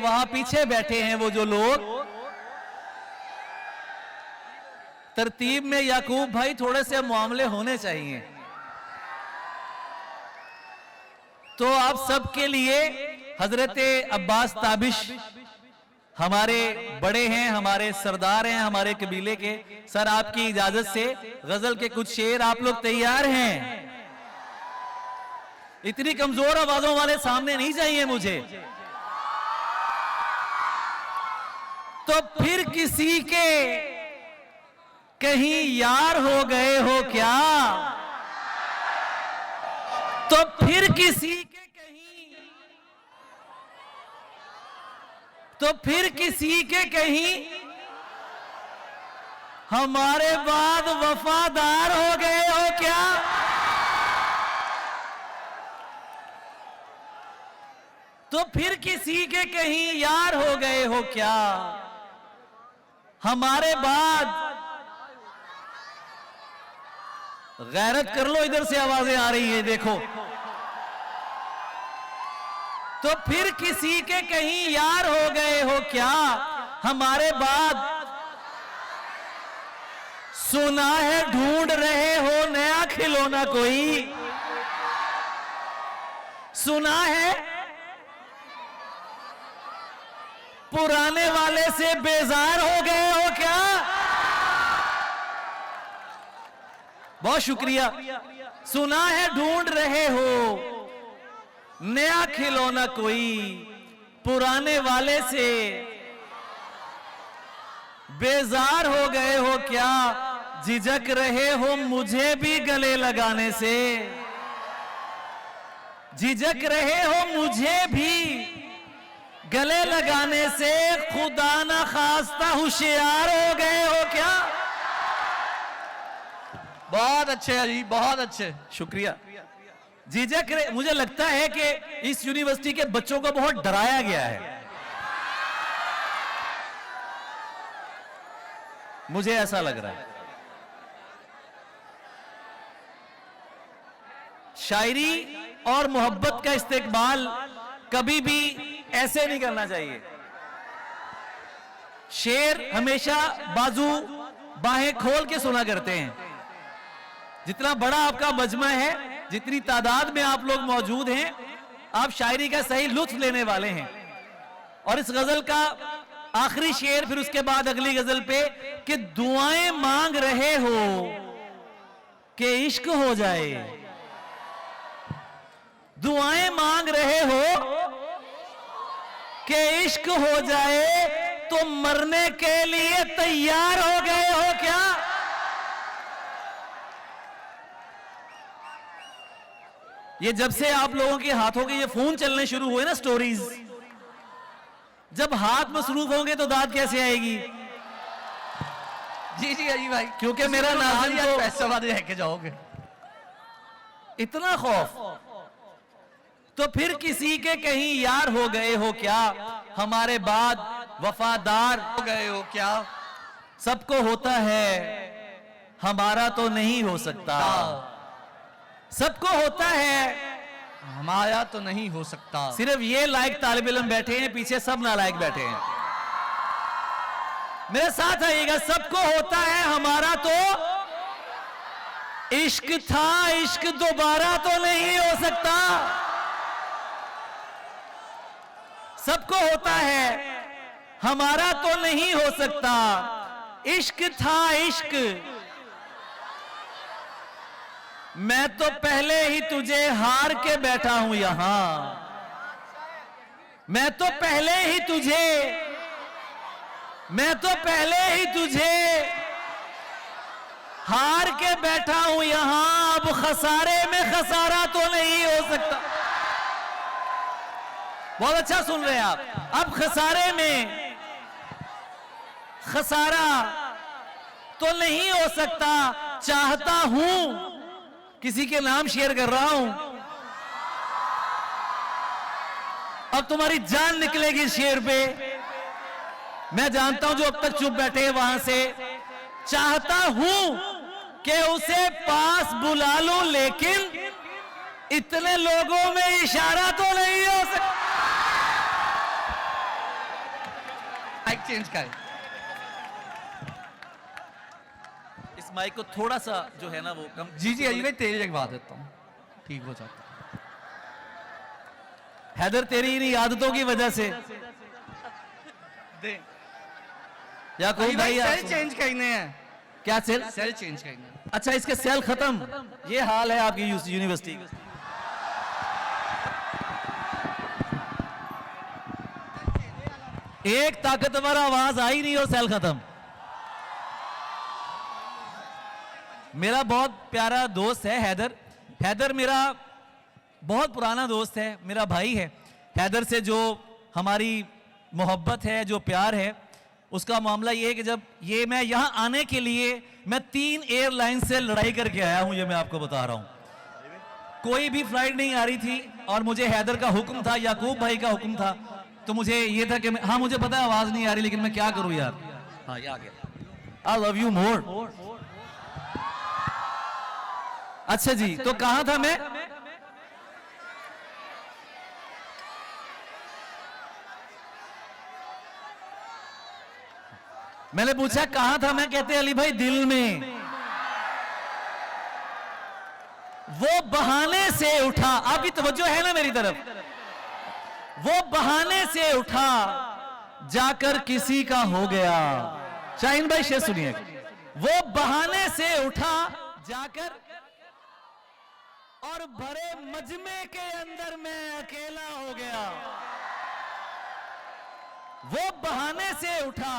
वहां पीछे बैठे हैं वो जो लोग, तरतीब में याकूब भाई थोड़े से मामले होने चाहिए। तो आप सबके लिए हजरत अब्बास ताबिश हमारे बड़े हैं, हमारे सरदार हैं, हमारे कबीले के। सर आपकी इजाजत से गजल के कुछ शेर, आप लोग तैयार हैं? इतनी कमजोर आवाजों वाले सामने नहीं चाहिए मुझे। तो फिर किसी के कहीं यार हो गए हो क्या? तो फिर किसी के तो फिर किसी के कहीं हमारे बाद वफादार हो गए हो क्या? तो फिर किसी के कहीं यार हो गए हो क्या? हमारे बाद गैरत कर लो, इधर से आवाजें आ रही है देखो। तो फिर किसी के कहीं यार हो गए हो क्या? हमारे बाद सुना है ढूंढ रहे हो नया खिलौना कोई। सुना है पुराने वाले से बेजार हो गए हो क्या? बहुत शुक्रिया। सुना है ढूंढ रहे हो नया खिलौना कोई, पुराने वाले से बेजार हो गए हो क्या? झिझक रहे हो मुझे भी गले लगाने से। झिझक रहे हो मुझे भी गले लगाने से। खुदा ना खास्ता होशियार हो गए हो क्या? बहुत अच्छे अजी, बहुत अच्छे, शुक्रिया। झिझक रहे, मुझे लगता है कि इस यूनिवर्सिटी के बच्चों को बहुत डराया गया है, मुझे ऐसा लग रहा है। शायरी और मोहब्बत का इस्तेकबाल कभी भी ऐसे नहीं करना चाहिए। शेर हमेशा बाजू बाहें खोल के सुना करते हैं। जितना बड़ा आपका मजमा है, जितनी तादाद में आप लोग मौजूद हैं, आप शायरी का सही लुत्फ लेने वाले हैं। और इस गजल का आखिरी शेर, फिर उसके बाद अगली गजल पे कि दुआएं मांग रहे हो कि इश्क हो जाए। दुआएं मांग रहे हो कि इश्क हो जाए, तो मरने के लिए तैयार हो गए हो क्या? ये जब से आप लोगों के हाथों के ये फोन चलने शुरू हुए ना, स्टोरीज, जब हाथ मसरूफ होंगे तो दाद कैसे आएगी? जी जी अजी भाई, क्योंकि मेरा नाज़िम को पैसे वाले लेके जाओगे। इतना खौफ। तो फिर किसी के कहीं यार हो गए हो क्या? हमारे बाद वफादार हो गए हो क्या? सबको होता है, हमारा तो नहीं हो सकता। सबको होता है, हमारा तो नहीं हो सकता। सिर्फ ये लायक तालिब इल्म बैठे हैं, पीछे सब नालायक बैठे हैं। मेरे साथ आइएगा। सबको होता है, हमारा तो इश्क था, इश्क दोबारा तो नहीं हो सकता। सबको होता है, हमारा तो नहीं हो सकता। इश्क था इश्क, मैं तो पहले ही तुझे हार के बैठा हूं यहां। मैं तो पहले ही तुझे हार के बैठा हूं यहां। अब खसारे में खसारा तो नहीं हो सकता। बहुत अच्छा सुन रहे हैं आप। अब खसारे में खसारा तो नहीं हो सकता। चाहता हूं, किसी के नाम शेयर कर रहा हूं, अब तुम्हारी जान निकलेगी शेर पे। मैं जानता हूं जो अब तक चुप बैठे हैं वहां से। चाहता हूं कि उसे पास बुला लूं, लेकिन इतने लोगों में इशारा तो नहीं हो सकता। माइक चेंज कर। इस माइक को थोड़ा सा जो है ना वो कम। जी जी अली भाई तेज लगवा देता हूँ, ठीक हो जाता। हैदर तेरी इन्हीं आदतों की वजह से दे याकूब अली भाई भाई सेल चेंज करने हैं, क्या सेल? सेल चेंज करने हैं। अच्छा इसके सेल खत्म, ये हाल है आपकी यूनिवर्सिटी का। एक ताकतवर आवाज आई नहीं और सेल खत्म। मेरा बहुत प्यारा दोस्त है हैदर। हैदर मेरा बहुत पुराना दोस्त है, मेरा भाई है। हैदर से जो हमारी मोहब्बत है, जो प्यार है, उसका मामला ये है कि जब ये मैं यहाँ आने के लिए मैं 3 एयरलाइन से लड़ाई करके आया हूँ, ये मैं आपको बता रहा हूँ। कोई भी फ्लाइट नहीं आ रही थी और मुझे हैदर का हुक्म था, याकूब भाई का हुक्म था, तो मुझे ये था कि हाँ मुझे पता है आवाज नहीं आ रही, लेकिन मैं क्या करूँ यार। हाँ ये आ गया। I love you more. अच्छा जी, तो कहां था मैं? मैंने पूछा कहां था मैं, कहते अली भाई दिल में। वो बहाने से उठा, आपकी तवज्जो है ना मेरी तरफ? वो बहाने से उठा जाकर किसी का हो गया। शाहीन भाई शेर सुनिए। वो बहाने से उठा जाकर और भरे मजमे के अंदर मैं अकेला हो गया। वो बहाने से उठा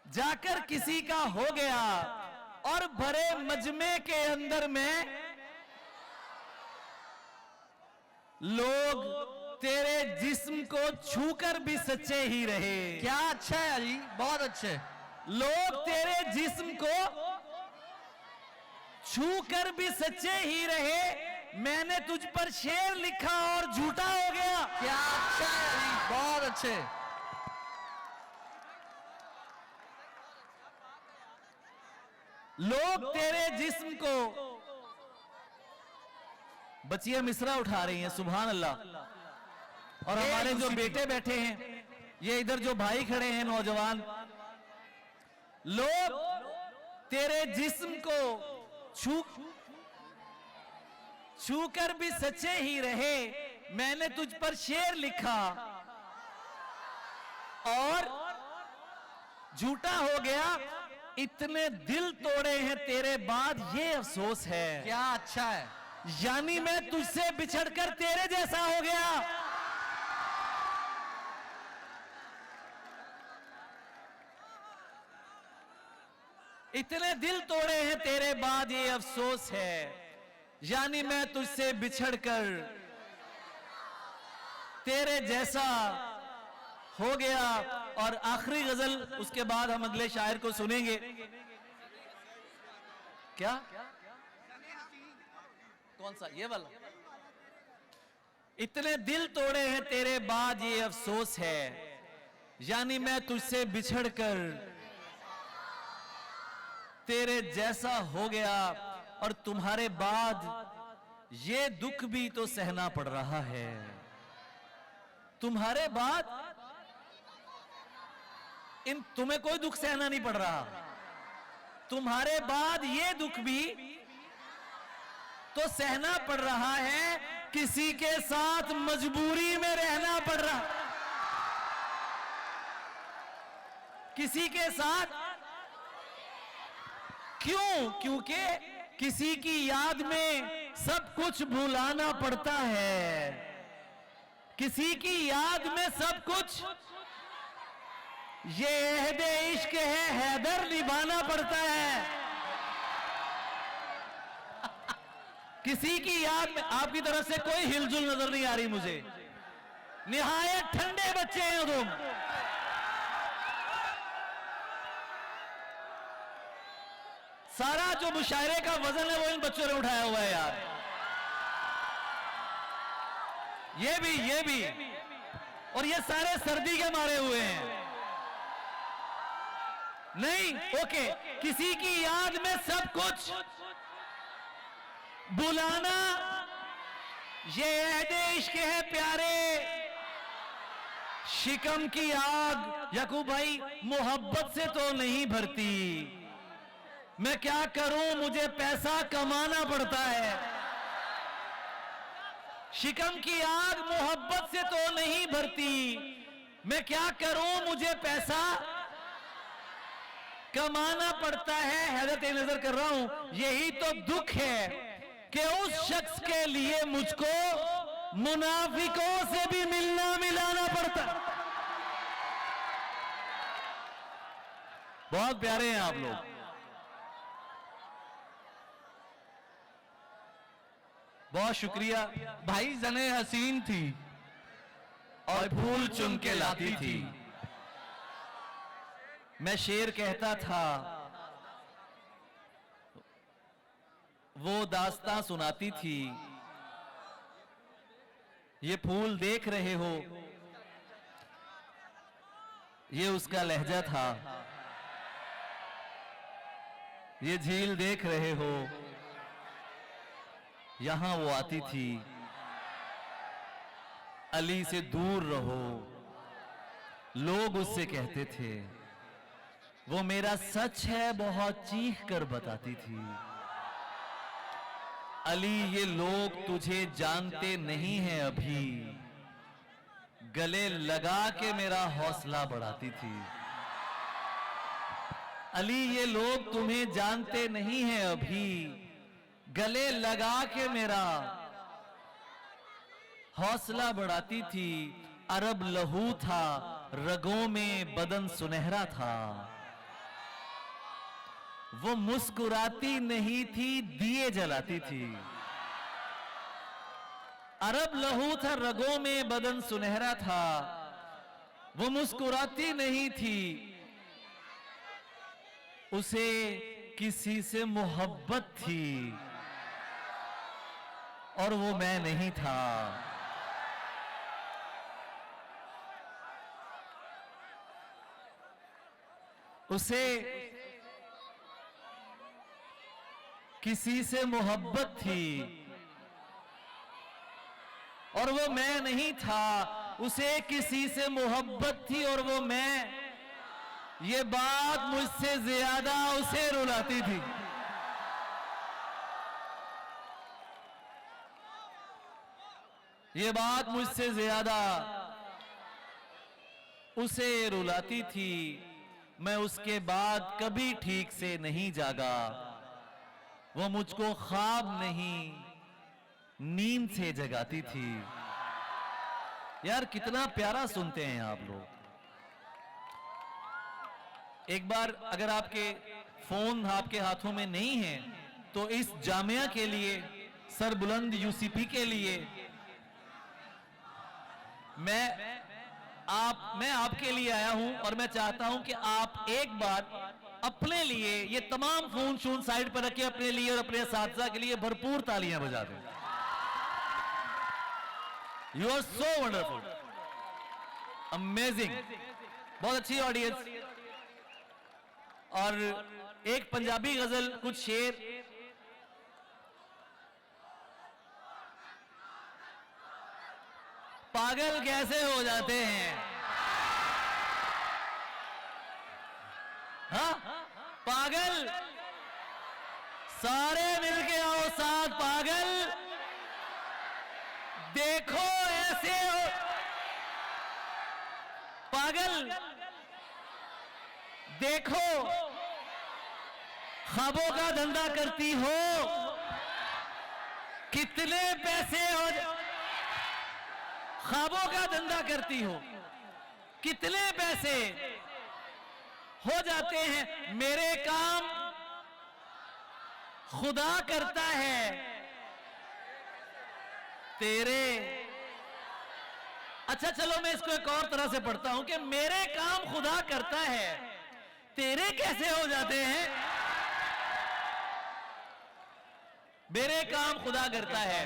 जाकर किसी का हो गया और भरे मजमे के अंदर में लोग तेरे जिस्म को छूकर भी सच्चे ही रहे। क्या अच्छा है अली, बहुत अच्छे। लोग तेरे जिस्म को छूकर भी सच्चे ही रहे, मैंने तुझ पर शेर लिखा और झूठा हो गया। क्या अच्छा है अली, बहुत अच्छे। लोग तेरे जिस्म को, बच्चियां मिसरा उठा रही हैं, सुभान अल्लाह। और हमारे जो बेटे बैठे हैं, ये इधर जो भाई खड़े हैं नौजवान, लोग तेरे जिस्म को छूकर भी सच्चे ही रहे, मैंने तुझ पर शेर लिखा और झूठा हो गया। इतने दिल तोड़े हैं तेरे बाद ये अफसोस है। क्या अच्छा है। यानी मैं तुझसे बिछड़कर तेरे जैसा हो गया। इतने दिल तोड़े हैं तेरे बाद ये अफसोस है, यानी मैं तुझसे बिछड़कर तेरे जैसा हो गया। और आखिरी गजल उसके बाद हम अगले शायर को सुनेंगे। क्या कौन सा? ये वाला। इतने दिल तोड़े हैं तेरे बाद ये अफसोस है, यानी मैं तुझसे बिछड़कर तेरे जैसा हो गया। और तुम्हारे बाद ये दुख भी तो सहना पड़ रहा है। तुम्हारे बाद तुम्हें कोई दुख सहना नहीं पड़ रहा, तुम्हारे बाद ये दुख भी तो सहना पड़ रहा है। किसी के साथ मजबूरी में रहना पड़ रहा, किसी के साथ। क्यों? क्योंकि किसी की याद में सब कुछ भुलाना पड़ता है। किसी की याद में सब कुछ, ये अहदे इश्क है हैदर, निभाना पड़ता है। किसी की याद में, आपकी तरफ से कोई हिलजुल नजर नहीं आ रही मुझे। निहायत ठंडे बच्चे हैं तुम। सारा जो मुशायरे का वजन है वो इन बच्चों ने उठाया हुआ है यार। ये भी और ये सारे सर्दी के मारे हुए हैं। नहीं, ओके, किसी की याद में सब कुछ बुलाना, ये अहदे इश्क है प्यारे। शिकम की आग याकूब भाई मोहब्बत से तो नहीं भरती, मैं क्या करूं मुझे पैसा कमाना पड़ता है। शिकम की आग मोहब्बत से तो नहीं भरती, मैं क्या करूं मुझे पैसा कमाना पड़ता है। हैरत नजर कर रहा हूं, यही तो दुख है कि उस शख्स के लिए मुझको मुनाफिकों से भी मिलना मिलाना पड़ता। बहुत प्यारे हैं आप लोग, बहुत शुक्रिया। भाई जने हसीन थी और फूल चुन के लाती थी। मैं शेर कहता था, वो दास्तां सुनाती थी। ये फूल देख रहे हो, ये उसका लहजा था। ये झील देख रहे हो, यहां वो आती थी। अली से दूर रहो, लोग उससे कहते थे। वो मेरा सच है बहुत चीख कर बताती थी। अली ये लोग तुझे जानते नहीं हैं अभी, गले लगा के मेरा हौसला बढ़ाती थी। अली ये लोग तुम्हें जानते नहीं हैं अभी, गले लगा के मेरा हौसला बढ़ाती थी। अरब लहू था, रगों में बदन सुनहरा था। वो मुस्कुराती नहीं थी, दिए जलाती थी। अरब लहू था, रगों में बदन सुनहरा था। वो मुस्कुराती नहीं थी, उसे किसी से मोहब्बत थी और वो मैं नहीं था। उसे किसी से मोहब्बत थी और वो मैं नहीं था। उसे किसी से मोहब्बत थी और वो मैं। ये बात मुझसे ज्यादा उसे रुलाती थी। ये बात मुझसे ज्यादा उसे रुलाती थी। मैं उसके बाद कभी ठीक से नहीं जागा। वो मुझको ख्वाब नहीं नींद से जगाती थी। यार कितना प्यारा सुनते हैं आप लोग। एक बार अगर आपके फोन आपके हाथों में नहीं है तो इस जामिया के लिए, सरबुलंद यूसीपी के लिए मैं आपके लिए आया हूं और मैं चाहता हूं कि आप एक बार अपने लिए ये तमाम फोन शून साइड पर रखे, अपने लिए और अपने साथी के लिए भरपूर तालियां बजा दें। You are so wonderful, amazing, बहुत अच्छी ऑडियंस। और एक पंजाबी गजल, कुछ शेर। पागल कैसे हो जाते हैं, हाँ पागल, सारे मिलके आओ साथ। पागल देखो ऐसे हो, पागल देखो ख्वाबों का धंधा करती हो, कितने पैसे हो। ख्वाबों का धंधा करती हो, कितने पैसे हो जाते हैं। मेरे काम खुदा करता है, तेरे। अच्छा चलो मैं इसको एक और तरह से पढ़ता हूं कि मेरे काम खुदा करता है, तेरे कैसे हो जाते हैं। मेरे काम खुदा करता है,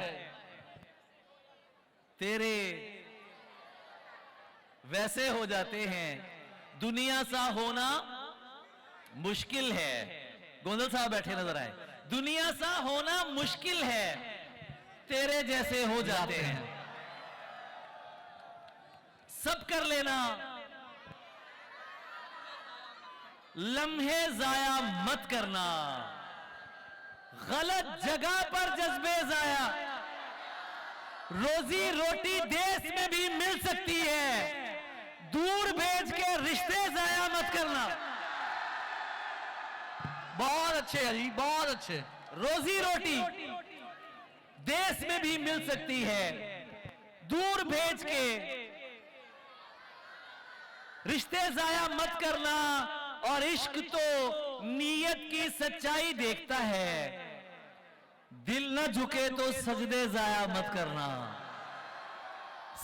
तेरे वैसे हो जाते हैं। दुनिया सा होना मुश्किल है। गोंदल साहब बैठे नजर आए। दुनिया सा होना मुश्किल है, तेरे जैसे हो जाते हैं। सब कर लेना, लम्हे जाया मत करना। गलत जगह पर जज्बे जाया, रोजी रोटी देश में भी मिल सकती है, दूर भेज के रिश्ते जाया मत करना। बहुत अच्छे है जी, बहुत अच्छे। रोजी रोटी देश में भी मिल सकती है, दूर भेज के रिश्ते जाया मत करना। और इश्क तो नीयत की सच्चाई देखता है, दिल न झुके तो सजदे जाया मत करना।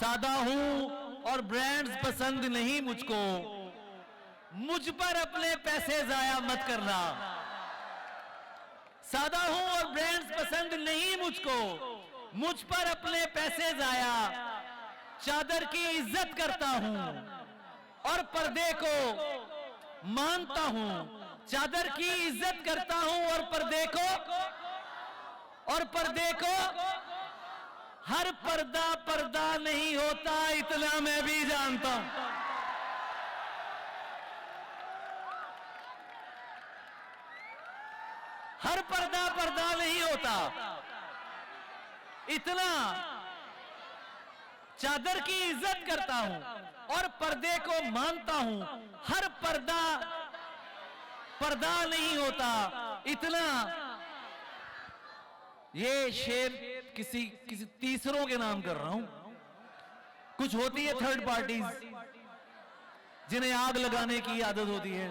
सादा हूं और ब्रांड्स पसंद नहीं मुझको, मुझ पर अपने पैसे जाया मत करना। सादा हूं और ब्रांड्स पसंद नहीं मुझको, मुझ पर अपने पैसे जाया। चादर की इज्जत करता हूं और पर्दे को मानता हूं, चादर की इज्जत करता हूं और पर्दे को हर पर्दा पर्दा नहीं होता, इतना मैं भी जानता हूं। हर पर्दा पर्दा नहीं होता, इतना चादर की इज्जत करता हूं और पर्दे को मानता हूं। हर पर्दा पर्दा नहीं होता, इतना। ये शेर किसी तीसरों के नाम कर रहा हूं। कुछ होती है थर्ड पार्टीज जिन्हें आग लगाने की आदत होती है,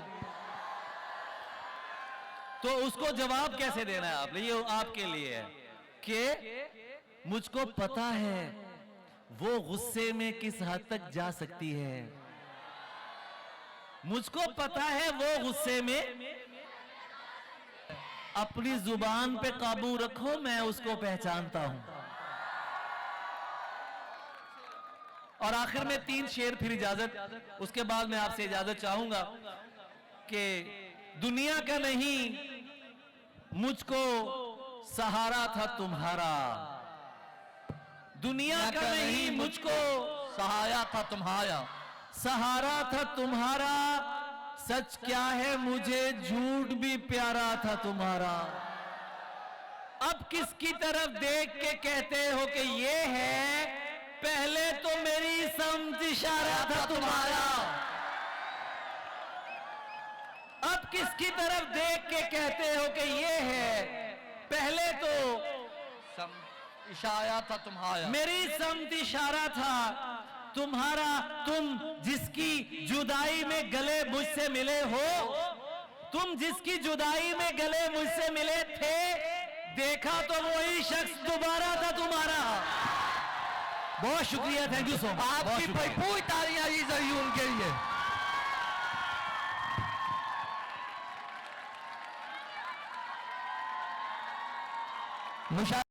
तो उसको जवाब कैसे देना है आपने? ये आपके लिए है कि मुझको पता है वो गुस्से में किस हद तक जा सकती है, मुझको पता है वो गुस्से में। अपनी जुबान पे काबू रखो, मैं उसको पहचानता हूं। और आखिर में 3 शेर, फिर इजाजत, उसके बाद मैं आपसे इजाजत चाहूंगा कि दुनिया का नहीं मुझको सहारा था तुम्हारा, दुनिया का नहीं मुझको सहारा था तुम्हारा, सहारा था तुम्हारा। सच क्या है मुझे झूठ भी प्यारा था तुम्हारा। अब किसकी तरफ देख के कहते हो कि ये है, पहले तो मेरी समझ इशारा था तुम्हारा। अब किसकी तरफ देख के कहते हो कि ये है, पहले तो इशारा था तुम्हारा, मेरी समझ इशारा था तुम्हारा। तुम जिसकी जुदाई में गले मुझसे मिले हो, तुम जिसकी जुदाई में गले मुझसे मिले थे, देखा तो वही शख्स दोबारा था तुम्हारा। बहुत शुक्रिया, थैंक यू सो मच। आपकी भरपूर तालियां दी जाइए उनके लिए। मुशा